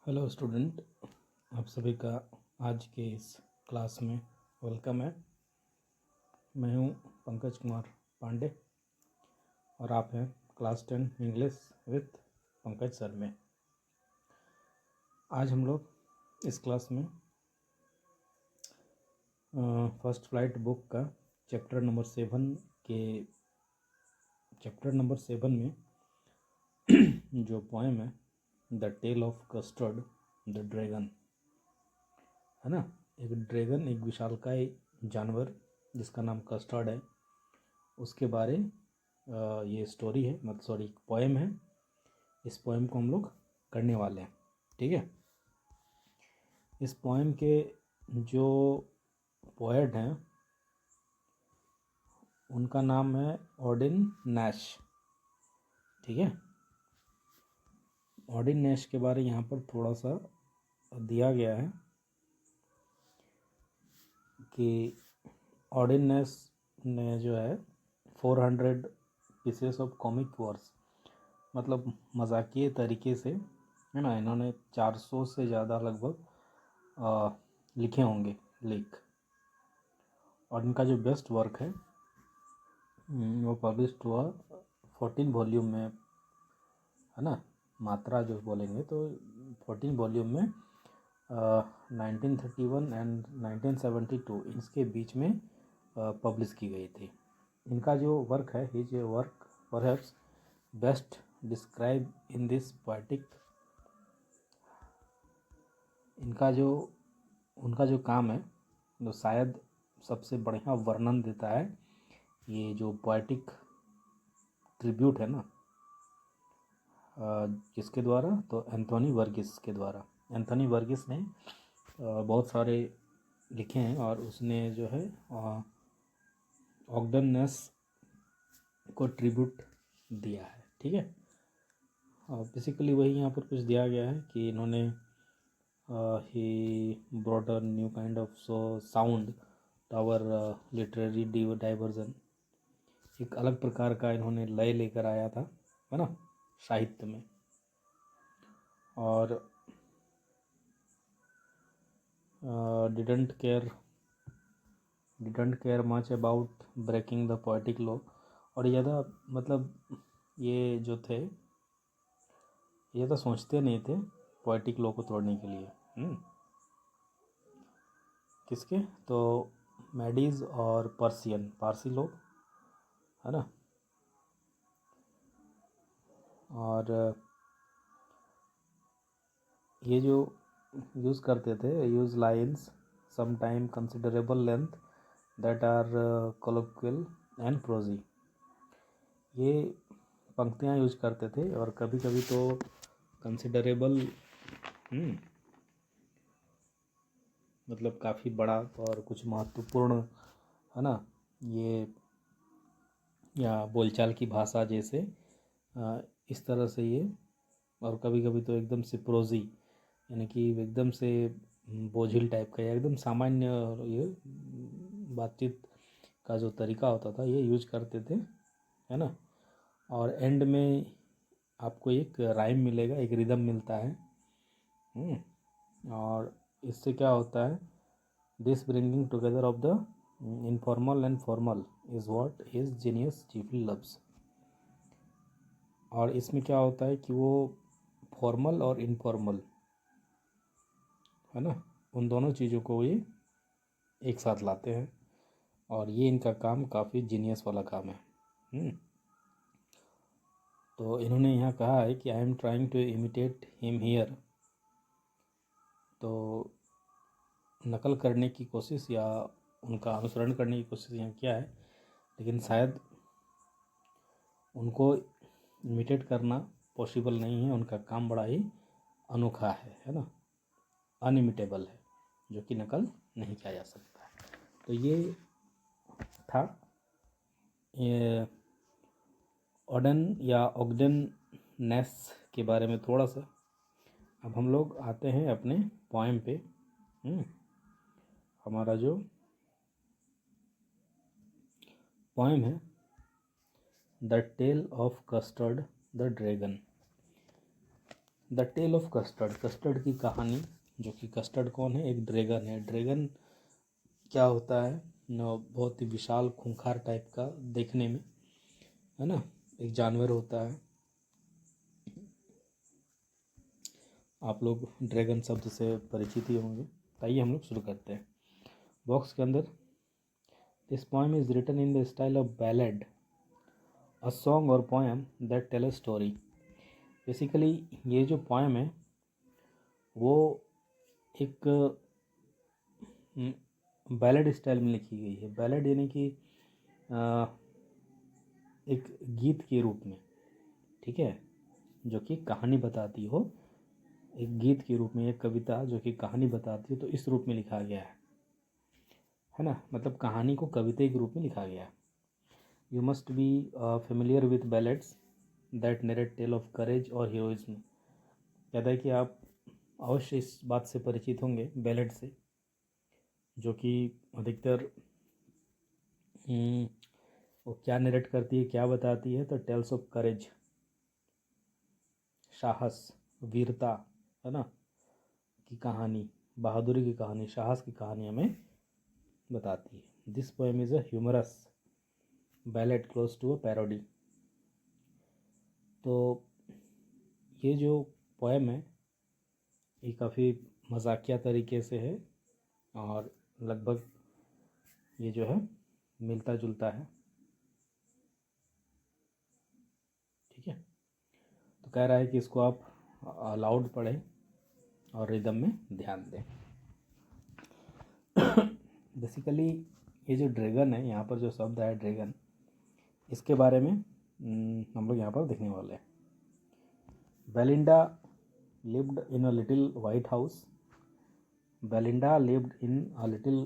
Hello student, आप सभी का आज के इस क्लास में वेलकम है। मैं हूं पंकज कुमार पांडे और आप हैं class 10 English with Pankaj sir में। आज हम लोग इस क्लास में फर्स्ट फ्लाइट बुक का चैप्टर नंबर 7 में जो पोएम है the tale of custard the dragon, है ना। एक ड्रैगन, एक विशालकाय जानवर जिसका नाम कस्टर्ड है, उसके बारे ये स्टोरी है, मतलब सॉरी पोएम है। इस पोएम को हम लोग करने वाले हैं, ठीक है। इस पोएम के जो पोएट हैं उनका नाम है ऑडिन नैश, ठीक है। ऑडिन नैश के बारे यहाँ पर थोड़ा सा दिया गया है कि ऑडिन नैश ने जो है 400 पीसेस ऑफ कॉमिक वर्स, मतलब मजाकिये तरीके से, है ना, इन्होंने 400 से ज़्यादा लगभग लिखे होंगे लेख। और इनका जो बेस्ट वर्क है वो पब्लिश्ड हुआ 14 वॉल्यूम में, है ना। मात्रा जो बोलेंगे तो 14 वॉल्यूम में 1931 एंड 1972 इसके बीच में पब्लिश की गई थी। इनका जो वर्क है, his work perhaps best describe in this poetic, उनका जो काम है जो शायद सबसे बढ़िया वर्णन देता है ये जो पोएटिक ट्रिब्यूट है ना, किसके द्वारा, तो एंथोनी वर्गिस के द्वारा। एंथोनी वर्गिस ने बहुत सारे लिखे हैं और उसने जो है ऑगडन नेस को ट्रिब्यूट दिया है, ठीक है। बेसिकली वही यहाँ पर कुछ दिया गया है कि इन्होंने ही brought a new kind of sound to our literary diversion. एक अलग प्रकार का इन्होंने लय लेकर आया था, है ना, साहित्य में। और didn't care much about breaking the poetic law. और ज़्यादा मतलब ये जो थे ये तो सोचते नहीं थे पोएटिक लॉ को तोड़ने के लिए। किसके, तो मैडीज और पारसी लोग, है ना। और ये जो यूज़ करते थे, use lines some time considerable length that are colloquial and prosy. ये पंक्तियाँ यूज करते थे और कभी कभी तो कंसिडरेबल मतलब काफ़ी बड़ा और कुछ महत्वपूर्ण, है ना, ये या बोलचाल की भाषा जैसे इस तरह से ये। और कभी कभी तो एकदम से प्रोजी, यानी कि एकदम से बोझिल टाइप का या एकदम सामान्य ये बातचीत का जो तरीका होता था ये यूज करते थे, है ना। और एंड में आपको एक राइम मिलेगा, एक रिदम मिलता है। और इससे क्या होता है, this bringing together of the informal and formal is what his genius chiefly loves. और इसमें क्या होता है कि वो फॉर्मल और इनफॉर्मल, है ना, उन दोनों चीज़ों को ये एक साथ लाते हैं। और ये इनका काम काफ़ी जीनियस वाला काम है। तो इन्होंने यहाँ कहा है कि I am trying to imitate him here. तो नकल करने की कोशिश या उनका अनुसरण करने की कोशिश यहाँ किया है, लेकिन शायद उनको इमिटेट करना पॉसिबल नहीं है। उनका काम बड़ा ही अनोखा है ना, अनइमिटेबल है, जो कि नकल नहीं किया जा सकता है। तो ये था ये ऑडन या ऑगडन नेस के बारे में थोड़ा सा। अब हम लोग आते हैं अपने पोएम पे। हमारा जो पोएम है the tale of custard the dragon. The tale of custard, custard की कहानी, जो कि कस्टर्ड कौन है, एक ड्रैगन है। ड्रैगन क्या होता है न, बहुत ही विशाल खूंखार टाइप का देखने में, है ना, एक जानवर होता है। आप लोग ड्रैगन शब्द से परिचित ही होंगे। आइए हम लोग शुरू करते हैं। बॉक्स के अंदर, this poem is written in the style of ballad, a song or poem that tell a story. Basically ये जो पोएम है वो एक बैलेड स्टाइल में लिखी गई है। बैलेड यानी कि एक गीत के रूप में, ठीक है, जो कि कहानी बताती हो, एक गीत के रूप में, एक कविता जो कि कहानी बताती हो, तो इस रूप में लिखा गया है ना, मतलब कहानी को कविता के रूप में लिखा गया है। You must be familiar with ballads that narrate tale of courage और हीरोइज्म। कहता है कि आप अवश्य इस बात से परिचित होंगे बैलेड से, जो कि अधिकतर वो क्या नरेट करती है, क्या बताती है, तो टेल्स ऑफ करेज, साहस, वीरता, है ना, की कहानी, बहादुरी की कहानी, साहस की कहानी हमें बताती है। This poem is a humorous ballad close to a parody. तो ये जो पोएम है ये काफ़ी मजाकिया तरीके से है और लगभग ये जो है मिलता जुलता है, ठीक है। तो कह रहा है कि इसको आप अलाउड पढ़ें और रिदम में ध्यान दें। बेसिकली ये जो ड्रैगन है, यहाँ पर जो शब्द है ड्रैगन, इसके बारे में हम लोग यहाँ पर देखने वाले हैं। Belinda lived in a little white house. Belinda lived in a little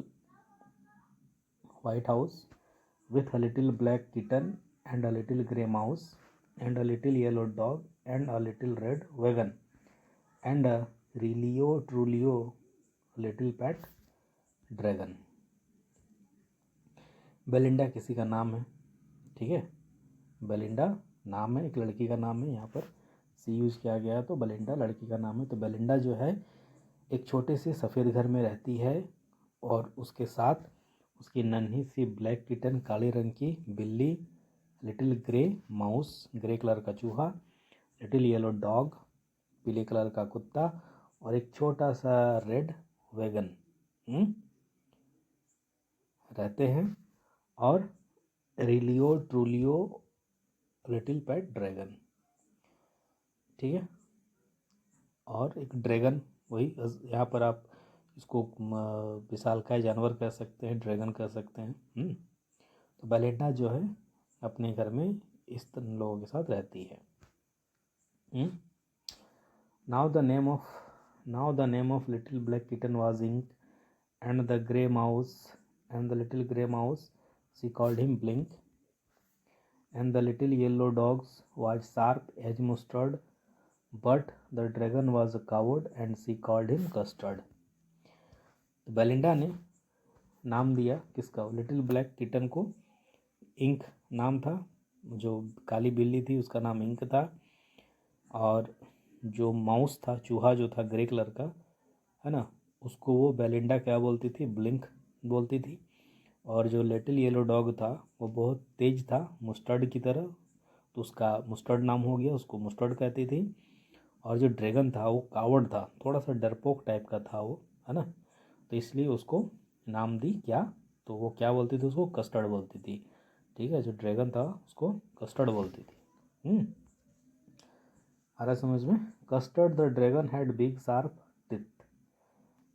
white house with a little black kitten and a little grey mouse and a little yellow dog and a little red wagon and a Relio Trulio little pet dragon. Belinda किसी का नाम है, ठीक है, Belinda नाम है, एक लड़की का नाम है, यहाँ पर सी यूज़ किया गया, तो बेलिंडा लड़की का नाम है। तो बेलिंडा जो है एक छोटे से सफ़ेद घर में रहती है और उसके साथ उसकी नन्ही सी ब्लैक किटन, काले रंग की बिल्ली, little grey mouse, grey colour का चूहा, लिटिल येलो डॉग, पीले कलर का कुत्ता, और एक छोटा सा रेड वैगन रहते हैं, और रिलियो ट्रूलियो लिटिल पेट ड्रैगन, ठीक है। और एक ड्रैगन, वही यहाँ पर आप इसको विशालकाय जानवर कह सकते हैं, ड्रैगन कह सकते हैं। तो बेलिंडा जो है अपने घर में इस लोगों के साथ रहती है। Now the name of little black kitten was ink and the grey mouse and the little grey mouse she called him blink and the little yellow dogs was sharp as mustard but the dragon was a coward and she called him custard. तो Belinda ने नाम दिया किसका, little black kitten को ink नाम था, जो काली बिल्ली थी उसका नाम इंक था, और जो माउस था, चूहा जो था ग्रे कलर का, है ना, उसको वो बेलिंडा क्या बोलती थी, ब्लिंक बोलती थी। और जो लिटिल येलो डॉग था वो बहुत तेज था, मस्टर्ड की तरह, तो उसका मस्टर्ड नाम हो गया, उसको मस्टर्ड कहती थी। और जो ड्रैगन था वो कावर्ड था, थोड़ा सा डरपोक टाइप का था वो, है ना, तो इसलिए उसको नाम दी क्या, तो वो क्या बोलती थी, उसको कस्टर्ड बोलती थी, ठीक है। जो ड्रैगन था उसको कस्टर्ड बोलती थी। आ रहा समझ में। Custard the dragon had big sharp teeth,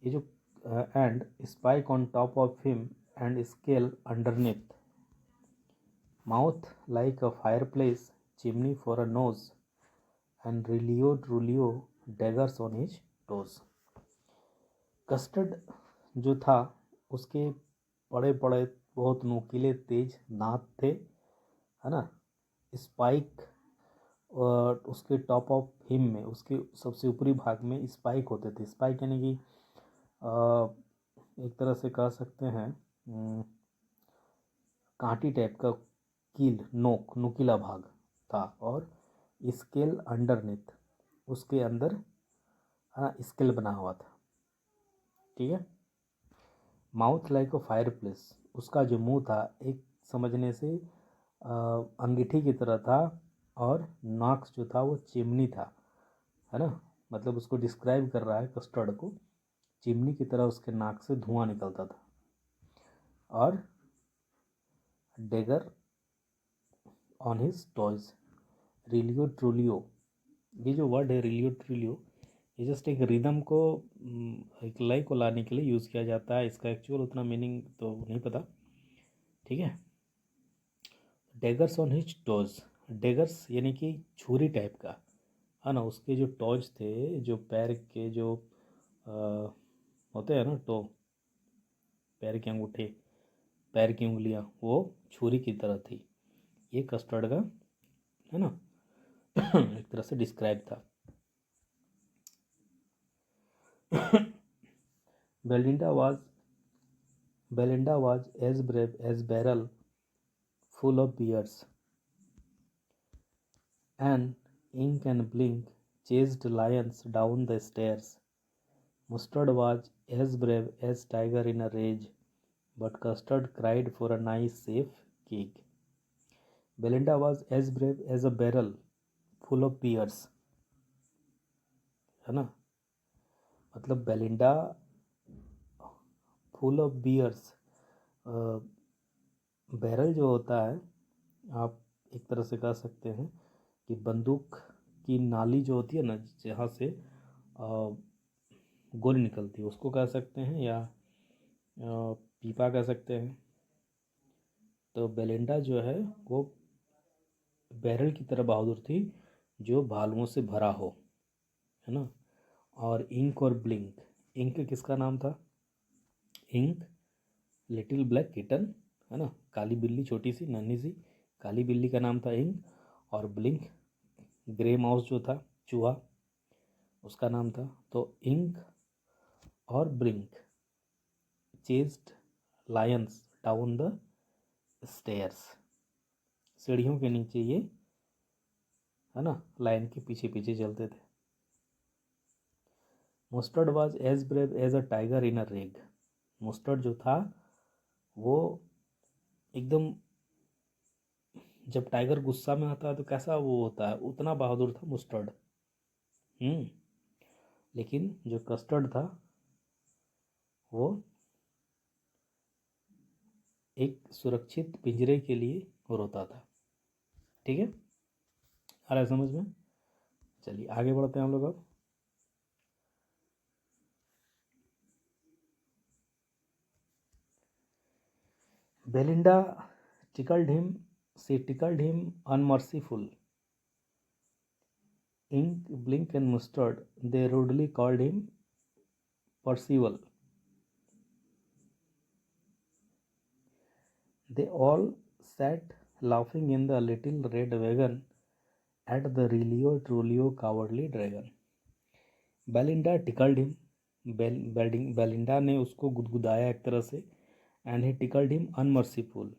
ये जो and spike on top of him and scale underneath, mouth like a fireplace chimney for a nose and realio trulio daggers on his toes. Custard जो था उसके बड़े बड़े बहुत नुकीले तेज दांत थे, है ना, स्पाइक, और उसके टॉप ऑफ हिम में, उसके सबसे ऊपरी भाग में स्पाइक होते थे। स्पाइक यानी कि एक तरह से कह सकते हैं कांटी टाइप का, कील, नोक, नुकीला भाग था, और स्केल अंडरनेथ, उसके अंदर स्केल बना हुआ था, ठीक है। Mouth like a fire place, उसका जो मुंह था एक समझने से अंगीठी की तरह था, और नाक जो था वो चिमनी था, है ना। मतलब उसको डिस्क्राइब कर रहा है कस्टर्ड को, चिमनी की तरह उसके नाक से धुआं निकलता था। और डेगर ऑन हिज टॉयज, रिलियो ट्रूलियो, ये जो वर्ड है रिलियो ट्रूलियो, ये जस्ट एक रिदम को एक लय को लाने के लिए यूज़ किया जाता है। इसका एक्चुअल उतना मीनिंग तो नहीं पता, ठीक है। डेगर्स ऑन हिज टॉज, डेगर्स यानी कि छुरी टाइप का, है ना। उसके जो टॉज थे, जो पैर के जो होते हैं ना टो, पैर के अंगूठे, पैर की उंगलियां, वो छुरी की तरह थी। ये कस्टर्ड का, है ना, एक तरह से डिस्क्राइब था। Belinda was as brave as barrel full of beers, and ink and blink chased lions down the stairs. Mustard was as brave as tiger in a rage, but Custard cried for a nice safe kick. Belinda was as brave as a barrel full of beers, है ना। मतलब Belinda full of bears, barrel जो होता है, आप एक तरह से कह सकते हैं कि बंदूक की नाली जो होती है ना, जहाँ से गोली निकलती है, उसको कह सकते हैं, या पीपा कह सकते हैं। तो बेलिंडा जो है वो बैरल की तरह बहादुर थी, जो भालुओं से भरा हो, है ना। और इंक और ब्लिंक, इंक किसका नाम था? इंक लिटिल ब्लैक किटन, है ना, काली बिल्ली, छोटी सी नन्ही सी काली बिल्ली का नाम था इंक। और ब्लिंक ग्रे माउस जो था, चूहा, उसका नाम था। तो इंक और blink chased Lions down the stairs, सीढ़ियों के नीचे ये, है ना, लायन के पीछे पीछे चलते थे। Mustard was as brave as a tiger in a rage, Mustard जो था वो एकदम, जब टाइगर गुस्सा में आता है तो कैसा वो होता है, उतना बहादुर था मुस्टर्ड। लेकिन जो कस्टर्ड था वो एक सुरक्षित पिंजरे के लिए रोता था, ठीक है। आ रहा है समझ में? चलिए आगे बढ़ते हैं हम लोग अब। Belinda tickled him, she tickled him unmerciful. Ink, Blink and Mustard, they rudely called him Percival. They all sat laughing in the little red wagon at the Relio Trulio cowardly dragon. Belinda tickled him. Belinda ने उसको गुदगुदाया एक तरह से, and he tickled him अनमर्सीफुल,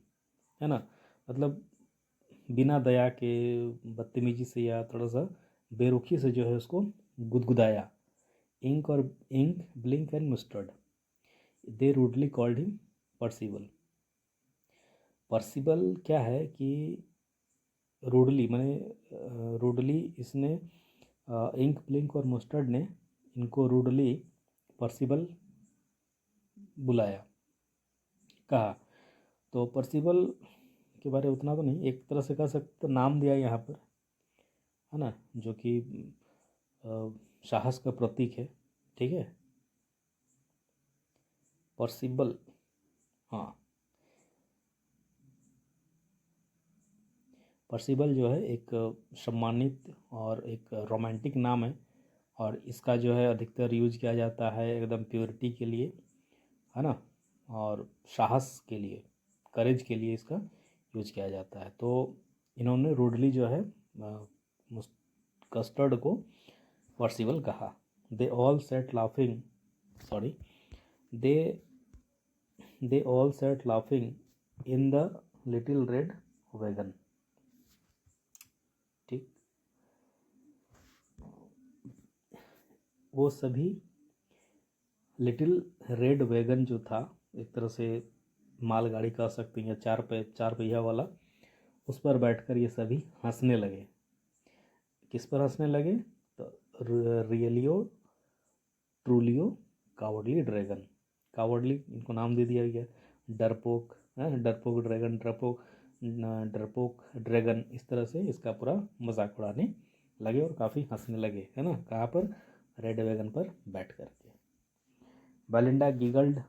है ना। मतलब बिना दया के, बदतमीजी से, या थोड़ा सा बेरुखी से जो है उसको गुदगुदाया। इंक और ink, blink and mustard, they rudely called him Percival. Percival क्या है कि रूडली, मैंने रूडली, इसने इंक, ब्लिंक और मस्टर्ड ने इनको रूडली पर्सिबल बुलाया, कहा। तो पर्सिबल के बारे में उतना तो नहीं, एक तरह से कह सकते नाम दिया यहाँ पर, है ना, जो कि साहस का प्रतीक है, ठीक है। पर्सिबल, हाँ, पर्सिबल जो है एक सम्मानित और एक रोमांटिक नाम है, और इसका जो है अधिकतर यूज किया जाता है एकदम प्योरिटी के लिए, है ना, और साहस के लिए, करेज के लिए इसका यूज किया जाता है। तो इन्होंने रूडली जो है कस्टर्ड को पर्सिबल कहा। They all set laughing, sorry, they they all set laughing in the little red wagon, ठीक। वो सभी लिटिल रेड वैगन जो था, एक तरह से मालगाड़ी कह सकते हैं या चार पहिया वाला, उस पर बैठकर ये सभी हंसने लगे। किस पर हंसने लगे? तो रियलियो ट्रूलियो कावर्डली ड्रैगन। कावर्डली इनको नाम दे दिया गया, डरपोक है, डरपोक ड्रैगन, डरपोक ड्रैगन, इस तरह से इसका पूरा मजाक उड़ाने लगे और काफ़ी हंसने लगे, है ना। कहाँ पर? रेड वैगन पर बैठ करके। Belinda giggled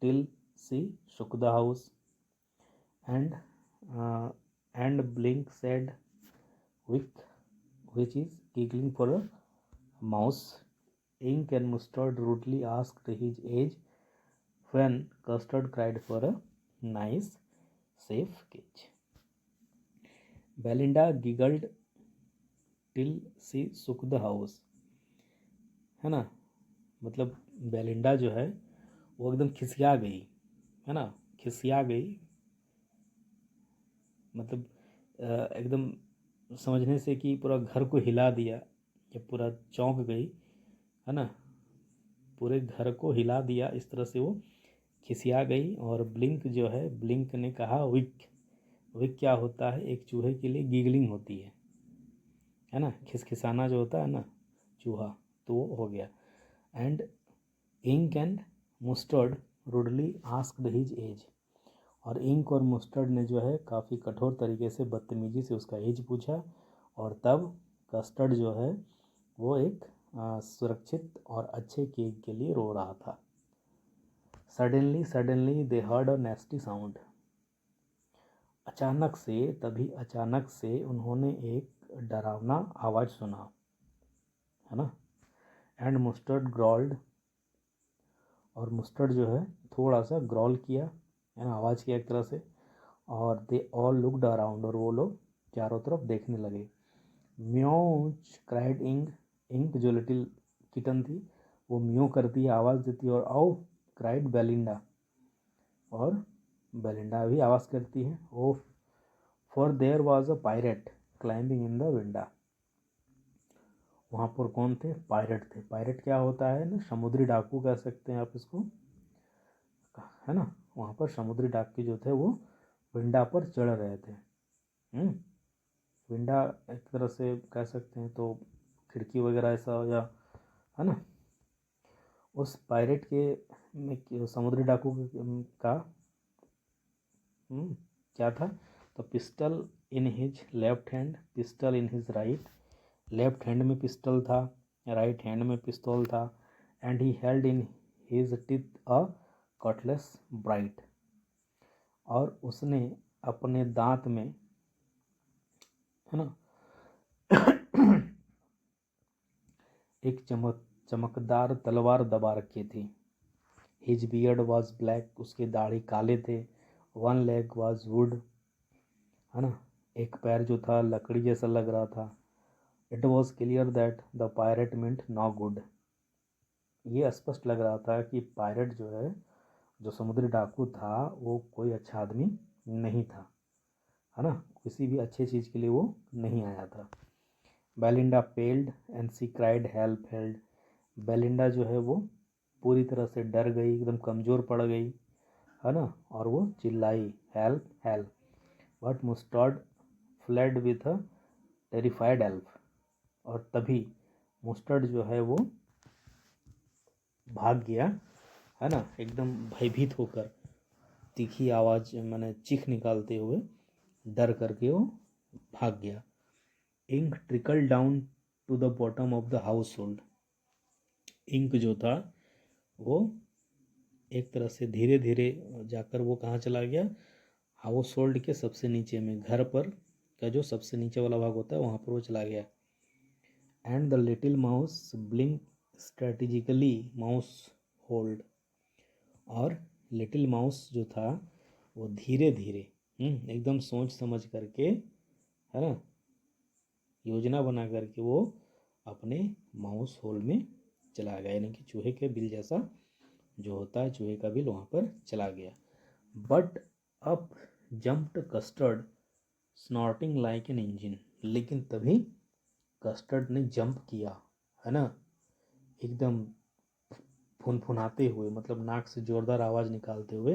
till she shook the house and Blink said Wick, which is giggling for a mouse. Ink and Mustard rudely asked his age when Custard cried for a nice safe cage. Belinda giggled till she shook the house, है ना। मतलब Belinda जो है वो एकदम खिसिया गई, है ना, खिसिया गई, मतलब एकदम समझने से कि पूरा घर को हिला दिया या पूरा चौंक गई, है ना, पूरे घर को हिला दिया, इस तरह से वो खिसिया गई। और ब्लिंक जो है, ब्लिंक ने कहा विक। विक क्या होता है? एक चूहे के लिए गिगलिंग होती है ना, खिसखिसाना जो होता है ना चूहा, तो वो हो गया। And ink and Mustard rudely asked his age. और इंक और मुस्टर्ड ने जो है काफ़ी कठोर तरीके से बदतमीजी से उसका एज पूछा। और तब कस्टर्ड जो है वो एक सुरक्षित और अच्छे केक के लिए रो रहा था। Suddenly they heard a नेस्टी sound. अचानक से उन्होंने एक डरावना आवाज़ सुना, है ना। एंड मुस्टर्ड ग्रॉल्ड, और मुस्टर्ड जो है थोड़ा सा ग्रॉल किया, है ना, आवाज़ किया एक तरह से। और दे ऑल लुकड अराउंड, और वो लोग चारों तरफ देखने लगे। म्योच क्राइड इंक। इंक जो लिटिल किटन थी वो म्यो करती है, आवाज़ देती है। और आओ क्राइड बेलिंडा, और बेलिंडा भी आवाज़ करती है। Oh for there was a pirate climbing in the winda. वहाँ पर कौन थे? पायरेट थे। पायरेट क्या होता है ना, समुद्री डाकू कह सकते हैं आप इसको, है ना। वहाँ पर समुद्री डाकू जो थे वो विंडा पर चढ़ रहे थे। विंडा एक तरह से कह सकते हैं तो खिड़की वगैरह ऐसा, या है ना। उस पायरेट के में समुद्री डाकू का क्या था? तो pistol in his left hand, pistol in his right. Left hand में पिस्टल था, राइट हैंड में पिस्तौल था। And he held in his teeth a Cutlass bright. और उसने अपने दांत में, है ना, एक चमकदार तलवार दबा रखी थी। हिज बियर्ड वॉज ब्लैक, उसके दाढ़ी काले थे। वन लेग वॉज वुड, है ना, एक पैर जो था लकड़ी जैसा लग रहा था। It was clear that the pirate meant no good. ये स्पष्ट लग रहा था कि पायरेट जो है, जो समुद्री डाकू था, वो कोई अच्छा आदमी नहीं था, है ना, किसी भी अच्छे चीज़ के लिए वो नहीं आया था। Belinda paled and she cried help help. Belinda जो है वो पूरी तरह से डर गई, एकदम कमज़ोर पड़ गई, है ना, और वो चिल्लाई help help. But Mustard fled with a terrified elf. और तभी मुस्टर्ड जो है वो भाग गया, है ना, एकदम भयभीत होकर, तीखी आवाज़ मैंने चीख निकालते हुए डर करके वो भाग गया। Ink trickle down to the bottom of the household. Ink जो था वो एक तरह से धीरे धीरे जाकर वो कहाँ चला गया? हाउस होल्ड के सबसे नीचे में, घर पर का जो सबसे नीचे वाला भाग होता है वहाँ पर वो चला गया। And the little mouse blink strategically mouse hold. और लिटिल माउस जो था वो धीरे धीरे एकदम सोच समझ करके, है ना, योजना बना करके वो अपने माउस होल में चला गया, यानी कि चूहे के बिल जैसा जो होता है चूहे का बिल वहाँ पर चला गया। But up jumped Custard snorting like an engine. लेकिन तभी कस्टर्ड ने जंप किया, है ना, एकदम फुनफुनाते हुए, मतलब नाक से जोरदार आवाज़ निकालते हुए,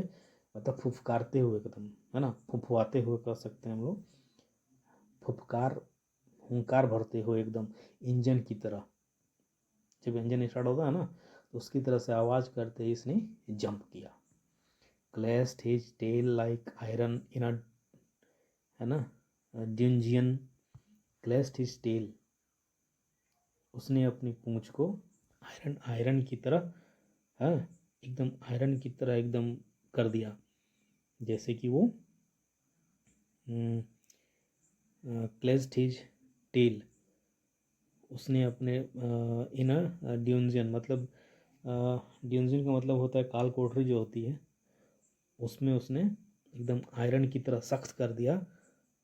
मतलब फुफकारते हुए एकदम, है ना, फुफवाते हुए कह सकते हैं हम लोग, फुफकार हुंकार भरते हुए एकदम इंजन की तरह, जब इंजन स्टार्ट होता है ना तो उसकी तरह से आवाज़ करते ही इसने जंप किया। Clashed his tail like iron in a, है ना, ड्यूंजियन, क्लैस्ड हिज टेल, उसने अपनी पूंछ को आयरन आयरन की तरह, हाँ, एकदम आयरन की तरह एकदम कर दिया, जैसे कि वो क्लेस्ड हिज टेल, उसने अपने इन ड्यूंजियन, मतलब ड्यूंजियन का मतलब होता है काल कोठरी जो होती है, उसमें उसने एकदम आयरन की तरह सख्त कर दिया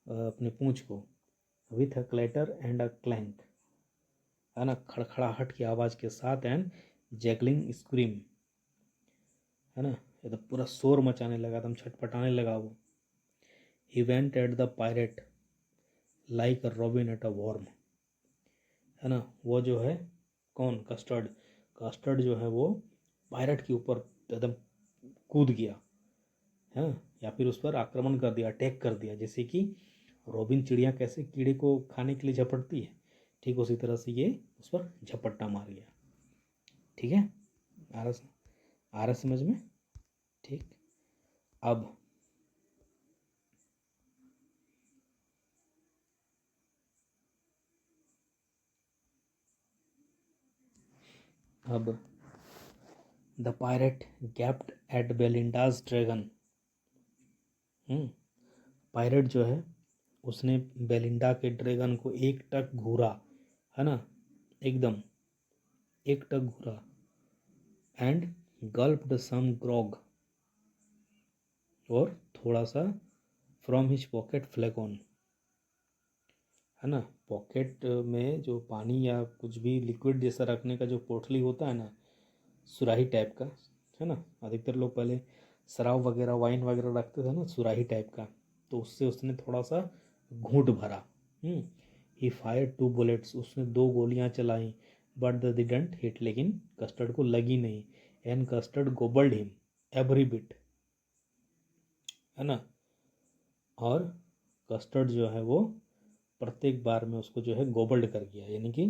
अपने पूंछ को, with a clatter and a clank, है ना, खड़खड़ाहट की आवाज़ के साथ, एंड जैगलिंग स्क्रीम, है ना, एकदम पूरा शोर मचाने लगा, एकदम छटपटाने लगा वो। He went at the pirate like a robin at a worm, है ना, वो जो है कौन, कस्टर्ड, कस्टर्ड जो है वो पायरेट के ऊपर एकदम कूद गया, है, या फिर उस पर आक्रमण कर दिया, अटैक कर दिया, जैसे कि रॉबिन चिड़िया कैसे कीड़े को खाने के लिए झपटती है, ठीक उसी तरह से ये उस पर झपट्टा मार गया। ठीक है, आ रहा आ रहा समझ में? ठीक, अब the pirate gaped at Belinda's dragon, pirate जो है उसने बेलिंडा के ड्रैगन को एक टक घूरा, है ना, एकदम एक टक घूरा, एंड गल्प्ड सम ग्रॉग, और थोड़ा सा फ्रॉम हिज पॉकेट फ्लैगॉन, है ना, पॉकेट में जो पानी या कुछ भी लिक्विड जैसा रखने का जो पोटली होता है ना, सुराही टाइप का, है ना, अधिकतर लोग पहले शराब वगैरह वाइन वगैरह रखते थे ना सुराही टाइप का, तो उससे उसने थोड़ा सा घूंट भरा। ही फायर 2 बुलेट्स, उसने 2 गोलियां चलाई, बट द डिडंट हिट, लेकिन कस्टर्ड को लगी नहीं, and Custard gobbled him every bit, है ना, और कस्टर्ड जो है वो प्रत्येक बार में उसको जो है गोबल्ड कर गया, यानी कि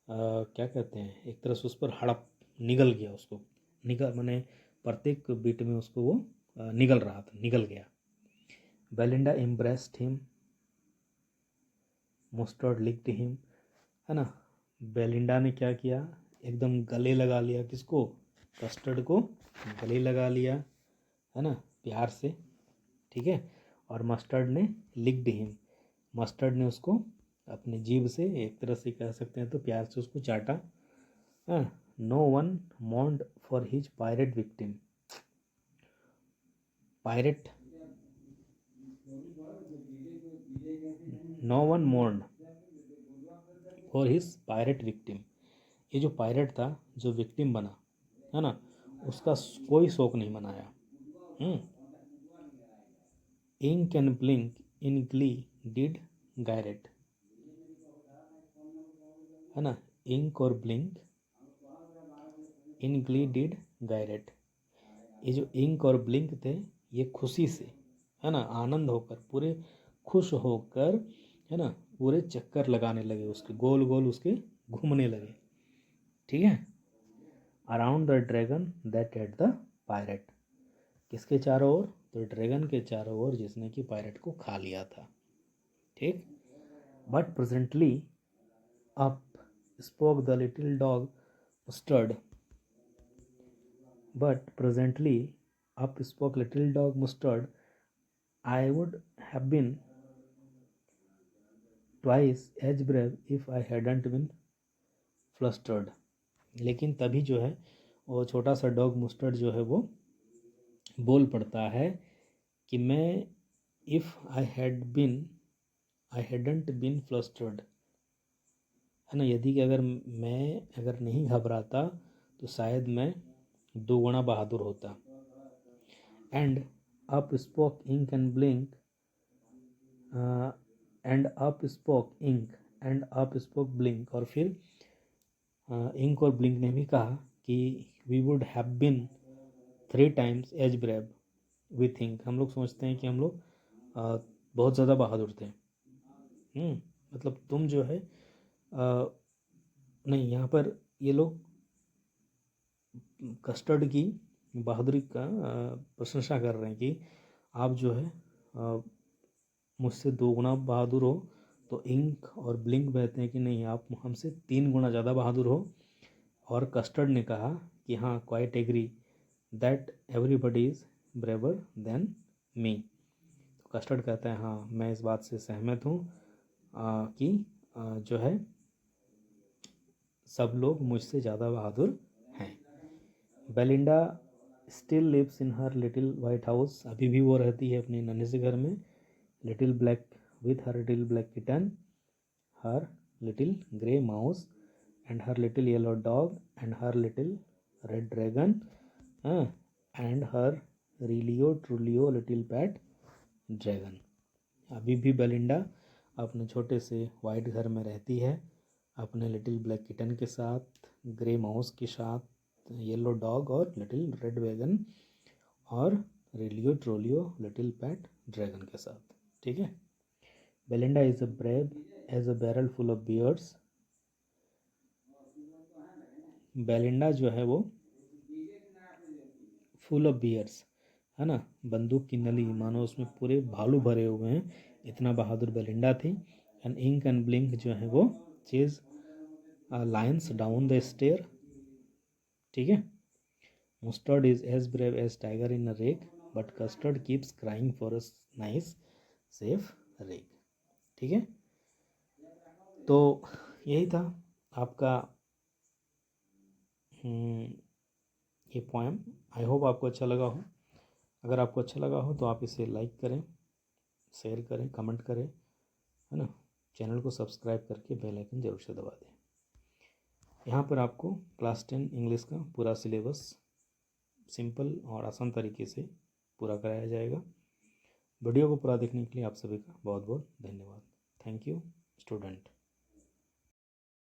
क्या कहते हैं, एक तरह से उस पर हड़प निगल गया, उसको निगल माने प्रत्येक बीट में उसको वो निगल रहा था, निगल गया। Belinda embraced him, Mustard licked him, है ना, बेलिंडा ने क्या किया, एकदम गले लगा लिया, किसको, कस्टर्ड को गले लगा लिया, है ना, प्यार से, ठीक है, और मस्टर्ड ने लिक्ड हिम, मस्टर्ड ने उसको अपने जीभ से, एक तरह से कह सकते हैं तो प्यार से उसको चाटा। No one mourned for his pirate victim, pirate, no one mourned for his pirate victim, ये जो पायरेट था जो विक्टिम बना, है ना, उसका कोई शोक नहीं मनाया। Ink and Blink in glee did gyrate, है ना, इंक और Blink in glee did gyrate, ये जो इंक और ब्लिंक थे ये खुशी से, है ना, आनंद होकर, पूरे खुश होकर, है ना, पूरे चक्कर लगाने लगे, उसके गोल गोल उसके घूमने लगे। ठीक है, around the dragon that at the pirate, किसके चारों ओर, तो ड्रैगन के चारों ओर जिसने कि पायरेट को खा लिया था। ठीक, but presently up spoke the little dog mustard, but presently up spoke little dog Mustard, I would have been twice as brave if I hadn't been flustered, लेकिन तभी जो है वो छोटा सा डॉग मुस्टर्ड जो है वो बोल पड़ता है कि मैं if I hadn't been flustered, है ना, यदि कि अगर नहीं घबराता तो शायद मैं दोगुना बहादुर होता। And up spoke ink and blink, and up spoke ink and up spoke blink, और फिर इंक और ब्लिंक ने भी कहा कि we would have been 3 times as brave we think, हम लोग सोचते हैं कि हम लोग बहुत ज़्यादा बहादुर थे। मतलब तुम जो है नहीं, यहाँ पर ये लोग कस्टर्ड की बहादुरी का प्रशंसा कर रहे हैं कि आप जो है मुझसे 2 गुना बहादुर हो। तो इंक और ब्लिंक कहते हैं कि नहीं, आप हमसे 3 गुना ज़्यादा बहादुर हो। और कस्टर्ड ने कहा कि हाँ, quite agree that everybody is braver than me. तो कस्टर्ड कहता है हाँ, मैं इस बात से सहमत हूँ कि जो है सब लोग मुझसे ज़्यादा बहादुर हैं। Belinda still lives in her little white house, अभी भी वो रहती है अपने नन्हे से घर में। Little black with her little black kitten, her little grey mouse, and her little yellow dog, and her little red dragon, and her Relio Trulio little pet dragon। अभी भी बेलिंडा अपने छोटे से वाइट घर में रहती है अपने लिटिल ब्लैक किटन के साथ, ग्रे माउस के साथ, येलो डॉग और लिटिल रेड वैगन, और realio trulio little pet dragon के साथ। ठीक है। Belinda is a brave as a barrel full of beards. Belinda जो है वो फुल ऑफ बियर्ड्स है ना, बंदूक की नली, मानो उसमें पूरे भालू भरे हुए हैं, इतना बहादुर बेलिंडा थी। एंड इंक एंड ब्लिंक जो है वो chase lions down the stairs. ठीक है। Mustard is as brave as tiger in a rage, but custard keeps crying for a nice safe रेक। ठीक है। तो यही था आपका ये पोएम। आई होप आपको अच्छा लगा हो। अगर आपको अच्छा लगा हो तो आप इसे लाइक करें, शेयर करें, कमेंट करें, है ना। चैनल को सब्सक्राइब करके बेल आइकन जरूर से दबा दें। यहाँ पर आपको क्लास 10 इंग्लिश का पूरा सिलेबस सिंपल और आसान तरीके से पूरा कराया जाएगा। वीडियो को पूरा देखने के लिए आप सभी का बहुत बहुत धन्यवाद। Thank you student.